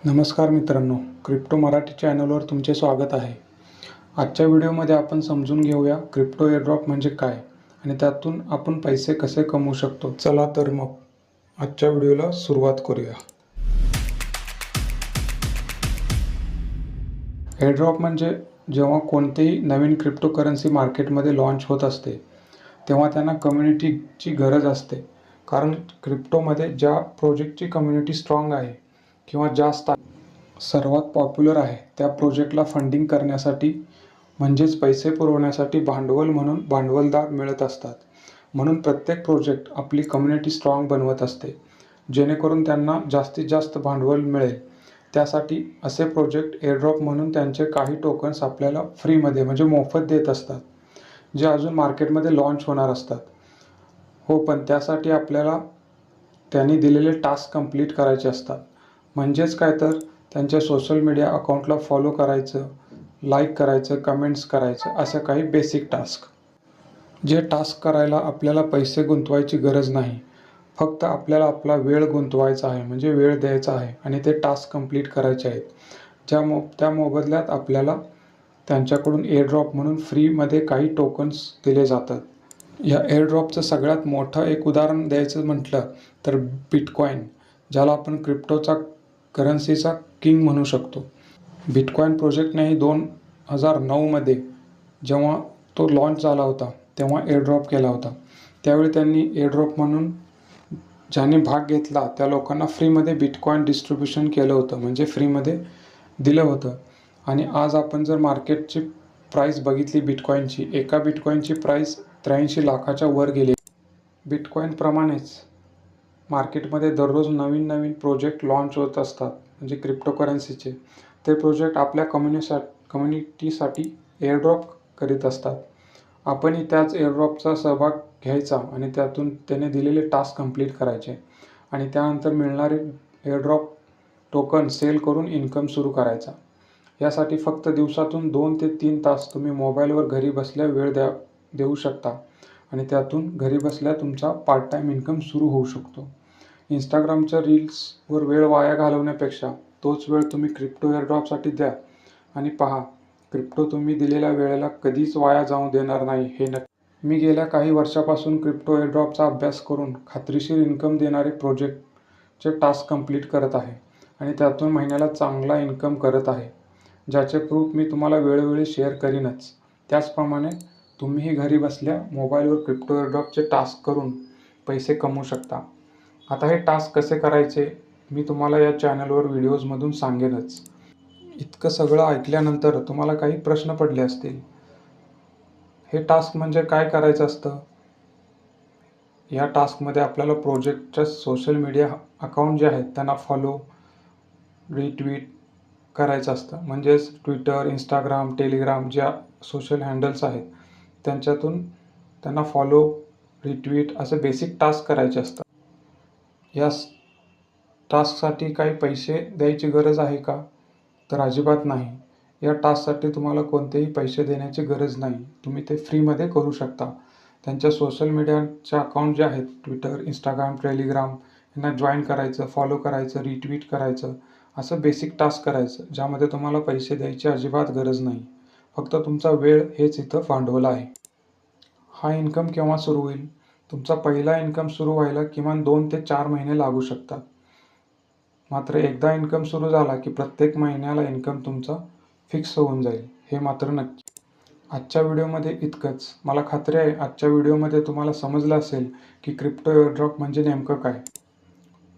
नमस्कार मित्रांनो, क्रिप्टो मराठी चॅनलवर तुमचे स्वागत आहे. आजच्या व्हिडिओमध्ये आपण समजून घेऊया क्रिप्टो एअरड्रॉप म्हणजे काय आणि त्यातून आपण पैसे कसे कमवू शकतो. चला तर मग आजच्या व्हिडिओला सुरुवात करूया. एअरड्रॉप म्हणजे जेव्हा कोणतेही नवीन क्रिप्टोकरन्सी मार्केटमध्ये लॉन्च होत असते तेव्हा त्यांना कम्युनिटीची गरज असते. कारण क्रिप्टोमध्ये ज्या प्रोजेक्टची कम्युनिटी स्ट्रॉंग आहे किंवा जास्त सर्वात पॉप्युलर आहे त्या प्रोजेक्टला फंडिंग करण्यासाठी म्हणजेच पैसे पुरवण्यासाठी भांडवल म्हणून भांडवलदार मिळत असतात. म्हणून प्रत्येक प्रोजेक्ट आपली कम्युनिटी स्ट्रॉंग बनवत असते जेणेकरून त्यांना जास्तीत जास्त भांडवल मिळेल. त्यासाठी असे प्रोजेक्ट एअरड्रॉप म्हणून त्यांचे काही टोकन्स आपल्याला फ्रीमध्ये म्हणजे मोफत देत असतात, जे अजून मार्केटमध्ये लॉन्च होणार असतात. पण त्यासाठी आपल्याला त्यांनी दिलेले टास्क कंप्लीट करायचे असतात. म्हणजेच काय तर त्यांच्या सोशल मीडिया अकाउंटला फॉलो करायचं, लाईक करायचं, कमेंट्स करायचं, असं काही बेसिक टास्क. जे टास्क करायला आपल्याला पैसे गुंतवायची गरज नाही, फक्त आपल्याला आपला वेळ गुंतवायचा आहे, म्हणजे वेळ द्यायचा आहे आणि ते टास्क कंप्लीट करायचे आहेत. त्या मोबदल्यात आपल्याला त्यांच्याकडून एअरड्रॉप म्हणून फ्रीमध्ये काही टोकन्स दिले जातात. या एअरड्रॉपचं सगळ्यात मोठं एक उदाहरण द्यायचं म्हटलं तर बिटकॉइन, ज्याला आपण क्रिप्टोचा करन्सीचा किंग म्हणू शकतो. बिटकॉइन प्रोजेक्टनेही 2009मध्ये जेव्हा तो लॉन्च झाला होता तेव्हा एअरड्रॉप केला होता. त्यावेळी त्यांनी एअरड्रॉप म्हणून ज्यांनी भाग घेतला त्या लोकांना फ्रीमध्ये बिटकॉइन डिस्ट्रीब्युशन केलं होतं, म्हणजे फ्रीमध्ये दिलं होतं. आणि आज आपण जर मार्केटची प्राईस बघितली बिटकॉइनची, एका बिटकॉइनची प्राईस 83 लाखाच्या वर गेली. बिटकॉइनप्रमाणेच मार्केटमध्ये दररोज नवीन प्रोजेक्ट लॉन्च होत असतात, म्हणजे क्रिप्टोकरन्सीचे. ते प्रोजेक्ट आपल्या कम्युनिटीसाठी एअरड्रॉप करीत असतात. आपणही त्याच एअरड्रॉपचा सहभाग घ्यायचा आणि त्यातून त्याने दिलेले टास्क कंप्लीट करायचे आणि त्यानंतर मिळणारे एअरड्रॉप टोकन सेल करून इन्कम सुरू करायचा. यासाठी फक्त दिवसातून 2 ते 3 तास तुम्ही मोबाईलवर घरी बसल्या वेळ देऊ शकता आणि त्यातून घरी बसल्या तुमचा पार्ट टाईम इन्कम सुरू होऊ शकतो. इंस्टाग्रामच्या रील्सवर वेळ वाया घालवण्यापेक्षा तोच वेळ तुम्ही क्रिप्टो एअरड्रॉपसाठी द्या आणि पहा, क्रिप्टो तुम्ही दिलेल्या वेळेला कधीच वाया जाऊ देणार नाही, हे नक्की. मी गेल्या काही वर्षापासून क्रिप्टो एअरड्रॉपचा अभ्यास करून खात्रीशीर इन्कम देणारे प्रोजेक्टचे टास्क कंप्लीट करत आहे आणि त्यातून महिन्याला चांगला इन्कम करत आहे, ज्याचे प्रूफ मी तुम्हाला वेळोवेळी शेअर करीनच. त्याचप्रमाणे तुम्हीही घरी बसल्या मोबाईलवर क्रिप्टो एअरड्रॉपचे टास्क करून पैसे कमवू शकता. आता हे टास्क कसे करायचे मी तुम्हाला या चॅनलवर व्हिडिओजमधून सांगेनच. इतकं सगळं ऐकल्यानंतर तुम्हाला काही प्रश्न पडले असतील. हे टास्क म्हणजे काय करायचं असतं? या टास्कमध्ये आपल्याला प्रोजेक्टच्या सोशल मीडिया अकाउंट जे आहेत त्यांना फॉलो, रिट्वीट करायचं असतं. म्हणजेच ट्विटर, इंस्टाग्राम, टेलिग्राम ज्या सोशल हँडल्स आहेत त्यांच्यातून त्यांना फॉलो, रिट्वीट असे बेसिक टास्क करायचे असतात. या टास्कसाठी काही पैसे द्यायची गरज आहे का? तर अजिबात नाही. या टास्कसाठी तुम्हाला कोणतेही पैसे देण्याची गरज नाही. तुम्ही ते फ्रीमध्ये करू शकता. त्यांच्या सोशल मीडियाचे अकाउंट जे आहेत ट्विटर, इंस्टाग्राम, टेलिग्राम यांना जॉईन करायचं, फॉलो करायचं, रिट्वीट करायचं, असं बेसिक टास्क करायचं, ज्यामध्ये तुम्हाला पैसे द्यायची अजिबात गरज नाही. फक्त तुमचा वेळ हेच इथं भांडवल आहे. हा इन्कम केव्हा सुरू होईल? तुमचा पहिला इन्कम सुरू व्हायला किमान 2 ते 4 महिने लागू शकतात. मात्र एकदा इन्कम सुरू झाला की प्रत्येक महिन्याला इन्कम तुमचा फिक्स होऊन जाईल, हे मात्र नक्की. आजच्या व्हिडिओमध्ये इतकंच. मला खात्री आहे आजच्या व्हिडिओमध्ये तुम्हाला समजलं असेल की क्रिप्टो एअरड्रॉप म्हणजे नेमकं काय.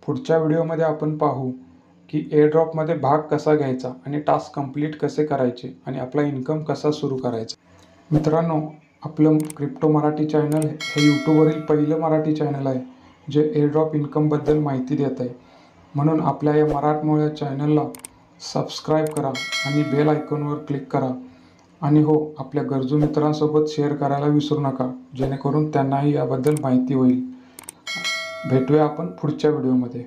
पुढच्या व्हिडिओमध्ये आपण पाहू की एअरड्रॉपमध्ये भाग कसा घ्यायचा आणि टास्क कंप्लीट कसे करायचे आणि आपला इन्कम कसा सुरू करायचा. मित्रांनो, आपलं क्रिप्टो मराठी चॅनल हे यूट्यूबवरील पहिलं मराठी चॅनल आहे जे एअरड्रॉप इन्कमबद्दल माहिती देत आहे. म्हणून आपल्या या मराठमोळ्या चॅनलला सबस्क्राईब करा आणि बेल आयकॉनवर क्लिक करा. आणि आपल्या गरजू मित्रांसोबत शेअर करायला विसरू नका, जेणेकरून त्यांनाही याबद्दल माहिती होईल. भेटूया आपण पुढच्या व्हिडिओमध्ये.